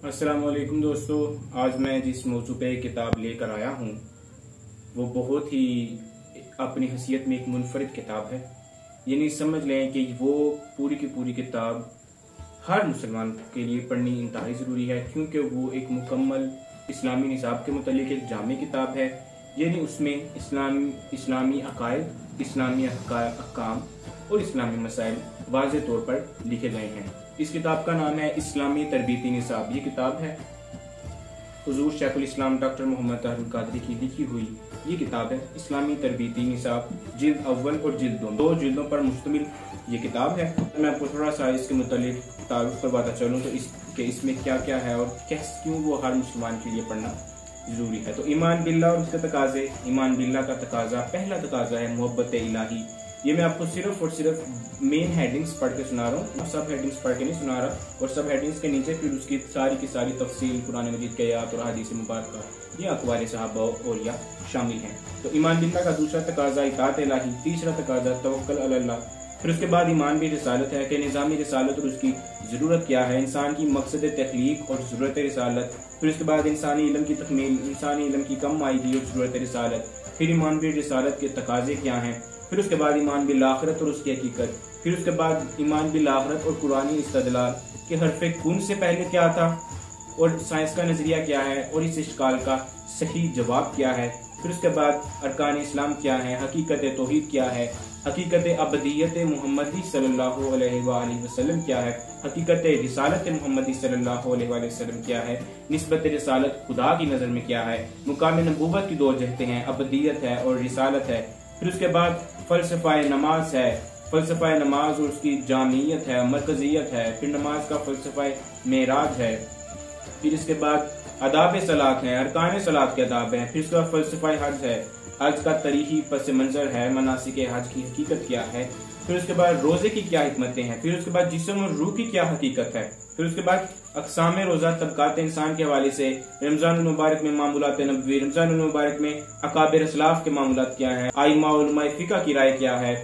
अस्सलामुअलैकुम दोस्तों, आज मैं जिस मौजू पे किताब लेकर आया हूँ वो बहुत ही अपनी हैसियत में एक मुनफरिद किताब है। यानी समझ लें कि वो पूरी की पूरी किताब हर मुसलमान के लिए पढ़नी इंतहाई ज़रूरी है, क्योंकि वो एक मुकम्मल इस्लामी निसाब के मुतालिक एक जामी किताब है। यानी उसमें इस्लामी अकायद, इस्लामी अहकाम और इस्लामी मसाइल वाज़े तौर पर लिखे गए हैं। इस किताब का नाम है इस्लामी तरबीती निसाब। ये किताब है हुजूर शेखुल इस्लाम डॉक्टर मोहम्मद ताहिर कादरी की लिखी हुई ये किताब है इस्लामी तरबीती निसाब, जिल्द अव्वल और जिल्द दो जिल्दों पर मुश्तमिल ये किताब है। मैं आपको थोड़ा सा इसके मुतालिक तारुफ करवाता चलूँ तो इसमें क्या क्या है और क्यों वो हर मुसलमान के लिए पढ़ना जरूरी है। तो ईमान बिल्लाह और उसके तकाजे। ईमान बिल्लाह का तकाजा, पहला तकाजा है मोहब्बत इलाही। ये मैं आपको सिर्फ और सिर्फ मेन हेडिंग्स पढ़ के सुना रहा हूँ, सब हेडिंग्स पढ़ के नहीं सुना रहा। और सब हेडिंग्स के नीचे फिर उसकी सारी की सारी तफसील कुरान मजीद के आयत और हदीस मुबारक ये अक़वाल सहाबा और या शामिल हैं। तो ईमान बिल्लाह का दूसरा तकाजा इताअत इलाही, तीसरा तकाजा तवक्कुल अल्लाह। फिर उसके बाद ईमान भी रिसालत है कि निज़ामी रिसालत और उसकी ज़रूरत क्या है, इंसान की मकसद तख्लीक और ज़रूरत रिसालत। फिर उसके बाद इंसानी इल्म की तकमील, इंसानी इल्म की कम आयगी और ज़रूरत रिसालत। फिर ईमान भी रिसालत के तकाजे क्या हैं। फिर उसके बाद ईमान बिल आखिरत और उसकी हकीकत। फिर उसके बाद ईमान बिल आखिरत और कुरानी इस्तदलाल के हरफ़े कुन से पहले क्या था और साइंस का नजरिया क्या है और इस इश्काल का सही जवाब क्या है। फिर उसके बाद अरकान इस्लाम क्या है, हकीकत तौहीद क्या है, हकीकत अबदियत मुहम्मदी सल्लल्लाहु अलैहि वसल्लम क्या है, हकीकत रिसालत मुहम्मदी सल्लल्लाहु अलैहि वसल्लम क्या है, निस्बत रिसालत खुदा की नज़र में क्या है, मुकाम नबूवत की दो जहतें हैं, अबदियत है और रिसालत है। फिर उसके बाद फ़लसफ़ा नमाज है, फ़लसफ़ा नमाज और उसकी जामियत है, मरकज़ियत है। फिर नमाज का फ़लसफ़ा मेराज है। फिर इसके बाद अदाब सलात है, अरकान सलात के अदाब हैं। फिर उसके बाद फ़लसफ़ा हज है, हज का तरीक़ी पस मंज़र है, मनासिक हज की हकीकत क्या है। फिर उसके बाद रोज़े की क्या हिकमतें हैं। फिर उसके बाद जिस्म और रूह की क्या हकीकत है। फिर उसके बाद अक़साम रोज़ा तबक़ात इंसान के हवाले से रमज़ान मुबारक में मामूलात नबवी, रमज़ान मुबारक में अकाबिर असलाफ के मामूलात क्या है, आइमा उलमा फ़िक़ह की राय क्या है।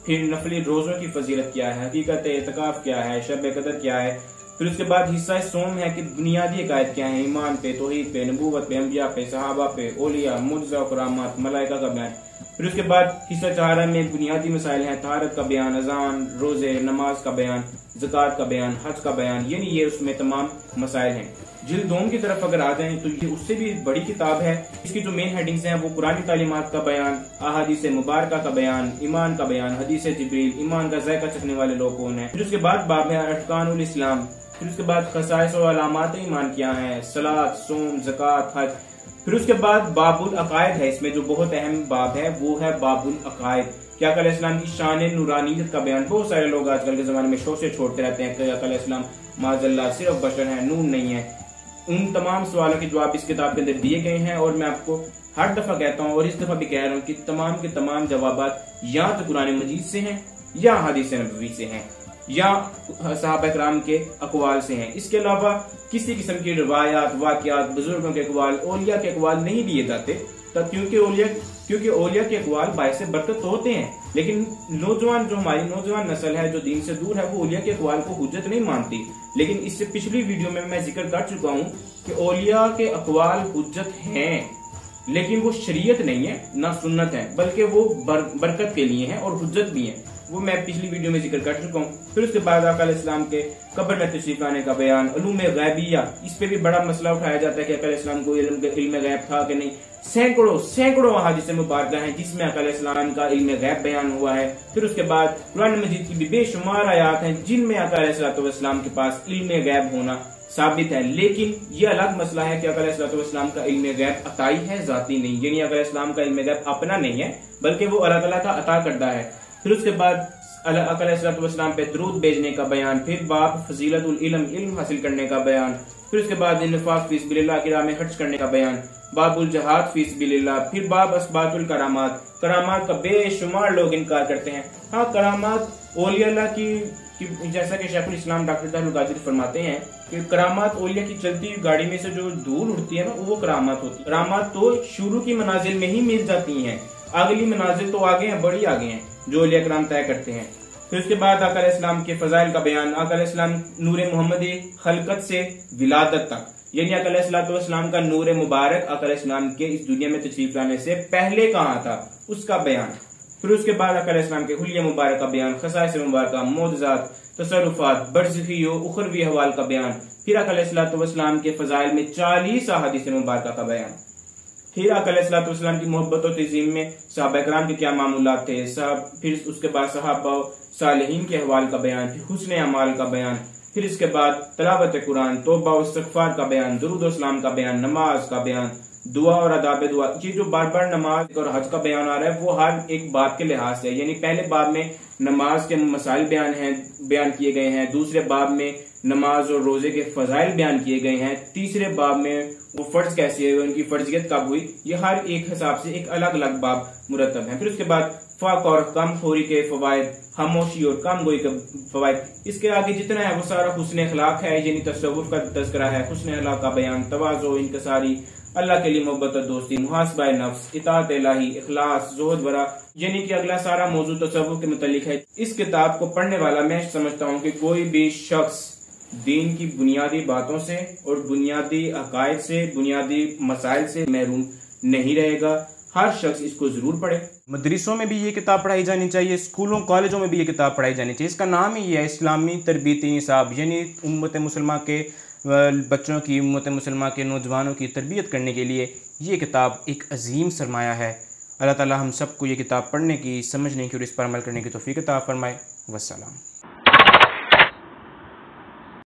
फिर नफली रोज़ों की फजीलत क्या है, हकीकत एतकाफ़ क्या है, शब कदर क्या है। फिर उसके बाद हिस्सा सोम है कि बुनियादी अकायद क्या है, ईमान पे, तौहीद पे, नबूवत पे, अंबिया पे, सहाबा पे, औलिया, मुअज़्ज़ा और करामात, मलाइका का बयान। फिर उसके बाद हिस्सा चारा में बुनियादी मसाइल हैं, तहारत का बयान, अजान, रोजे, नमाज का बयान, ज़कात का बयान, हज का बयान। यानी ये उसमें तमाम मसाइल हैं। जिल्द दोम की तरफ अगर आ जाएं तो ये उससे भी बड़ी किताब है। इसकी जो मेन हेडिंग्स हैं वो कुरानी तालीमात का बयान, अहादीस मुबारका का बयान, ईमान का बयान, हदीस जिब्रील, ईमान का जायका चखने वाले लोग कौन हैं। फिर उसके बाद बाब है अरकानुल इस्लाम। फिर उसके बाद खसाइस और अलामात ईमान क्या हैं, सलात, सोम, ज़कात, हज। फिर उसके बाद बाबुल अकायद है, इसमें जो बहुत अहम बाब है वो है बाबुल अकायद कि आका अलैहिस्सलाम की शान नूरानियत का बयान। बहुत सारे लोग आजकल के जमाने में शो से छोड़ते रहते हैं कि आका अलैहिस्सलाम माज़अल्लाह सिर्फ बशर है, नूर नहीं है। उन तमाम सवालों के जवाब इस किताब के अंदर दिए गए हैं और मैं आपको हर दफा कहता हूँ और इस दफा भी कह रहा हूँ कि तमाम के तमाम जवाबात या तो कुरान मजीद से हैं या हदीस नबवी से हैं या सहाबा किराम के अक़वाल से हैं। इसके अलावा किसी किस्म की रिवायात, वाक़ियात, बुजुर्गों के अक़वाल, औलिया के अक़वाल नहीं लिए जाते, तब क्योंकि औलिया के अक़वाल बायस बरकत तो होते हैं, लेकिन नौजवान जो हमारी नौजवान नस्ल है जो दीन से दूर है वो औलिया के अक़वाल को हुज्जत नहीं मानती। लेकिन इससे पिछली वीडियो में मैं जिक्र कर चुका हूँ कि औलिया के अक़वाल हुज्जत हैं, लेकिन वो शरीयत नहीं है ना सुन्नत है, बल्कि वो बरकत के लिए हैं और हुज्जत भी हैं। वो मैं पिछली वीडियो में जिक्र कर चुका हूँ। फिर उसके बाद आका अलैहिस्सलाम के कब्र में तशरीफ आने का बयान, उलूम गैबिया, इस पे भी बड़ा मसला उठाया जाता है कि आका अलैहिस्सलाम को इल्म गैब था कि नहीं। सैकड़ों अहादीस मुबारक हैं जिसमें आका अलैहिस्सलाम का इल्म गैब बयान हुआ है। फिर उसके बाद कुरान मजीद की भी बेशुमार आयात हैं जिनमें आका अलैहिस्सलाम के पास इल्म गैब होना साबित है। लेकिन ये अलग मसला है कि आका अलैहिस्सलाम का इल्म गैब अताई है, जाती नहीं। यानी आका अलैहिस्सलाम का इल्म गैब अपना नहीं है बल्कि वो अल्लाह ताला का अता करता है। फिर उसके बाद आका अलैहिस्सलाम पे दरूद भेजने का बयान। फिर बाप फजीलतुल इल्म हासिल करने का बयान। फिर उसके बाद इन्फाक फी सबिलिल्लाह की राह में खर्च करने का बयान। बाबुल जहाद फी सबिलिल्लाह। फिर बाब असबातुल करामात, करामात का बेशुमार लोग इनकार करते हैं। हाँ, करामात औलिया अल्लाह की जैसा कि शेखुल इस्लाम डॉक्टर ताहिर कादरी फरमाते हैं कि करामात औलिया की चलती हुई गाड़ी में से जो धूल उड़ती है ना वो करामात होती है। करामात तो शुरू की मनाजिल में ही मिल जाती हैं, अगली मनाजिल तो आगे हैं, बड़ी आगे हैं जो औलिया कराम तय करते हैं। फिर फिर उसके बाद आका अलैहिस्सलाम के फजाइल का बयान, आका अलैहिस्सलाम नूर मोहम्मदी खलकत से विलादत तक, यानी आका अलैहिस्सलाम का नूर मुबारक आका अलैहिस्सलाम के इस दुनिया में तशरीफ लाने से पहले कहाँ था उसका बयान। फिर उसके बाद आका अलैहिस्सलाम के हुलिया मुबारक का बयान, खसाइस मुबारक, मोअज़िज़ात, तसर्रुफात, बरज़खी व उखरवी अहवाल का बयान। फिर आका अलैहिस्सलाम के फजाइल में 40 अहादीस मुबारक का बयान। फिर आका अलैहिस्सलाम की मोहब्बत और तज़ीम में सहाबा किराम के क्या मामूलात थे, फिर उसके बाद सहाबा सालिहीन के अहवाल का बयान, फिर हुस्न अमाल का बयान, फिर इसके बाद तलावत कुरान, तौबा और इस्तिग़फ़ार का बयान, दुरूद और सलाम का बयान, नमाज का बयान, दुआ और अदाब दुआ। ये जो बार बार नमाज और हज का बयान आ रहा है वो हर एक बाब के लिहाज से, यानी पहले बाब में नमाज के मसाइल बयान किए गए हैं, दूसरे बाब में नमाज और रोजे के फजाइल बयान किए गए हैं, तीसरे बाब में वो फर्ज कैसे हुए, उनकी फर्जियत कब हुई, ये हर एक हिसाब से एक अलग अलग बाब मुरतब है। फिर उसके बाद फ़ाक और कम खोरी के फवायद, खामोशी और कम गोई के फवायद। इसके आगे जितना है वो सारा हुस्न अखलाक है, यानी तसव्वुफ का तज़किरा है, हुस्न अखलाक का बयान, तवाज़ु, इनकिसारी, अल्लाह के लिए मोहब्बत और दोस्ती, मुहासबा नफ्स, इताअत इलाही, इखलास, ज़ुहद वरा, यानी कि अगला सारा मौजू तसव्वुफ के मुतालिक है। इस किताब को पढ़ने वाला मैं समझता हूँ कि कोई भी शख्स दीन की बुनियादी बातों से और बुनियादी अकायद से, बुनियादी मसाइल से महरूम नहीं रहेगा। हर शख्स इसको जरूर पढ़े। मदरसों में भी ये किताब पढ़ाई जानी चाहिए, स्कूलों कॉलेजों में भी ये किताब पढ़ाई जानी चाहिए। इसका नाम ही है इस्लामी तरबियती निसाब, यानी उम्मत मुसलमा के बच्चों की, उम्मत मुसलमा के नौजवानों की तरबियत करने के लिए ये किताब एक अजीम सरमाया है। अल्लाह ताला हम सबको ये किताब पढ़ने की, समझने की और इस पर अमल करने की तौफीक अता फरमाए। वस्सलाम।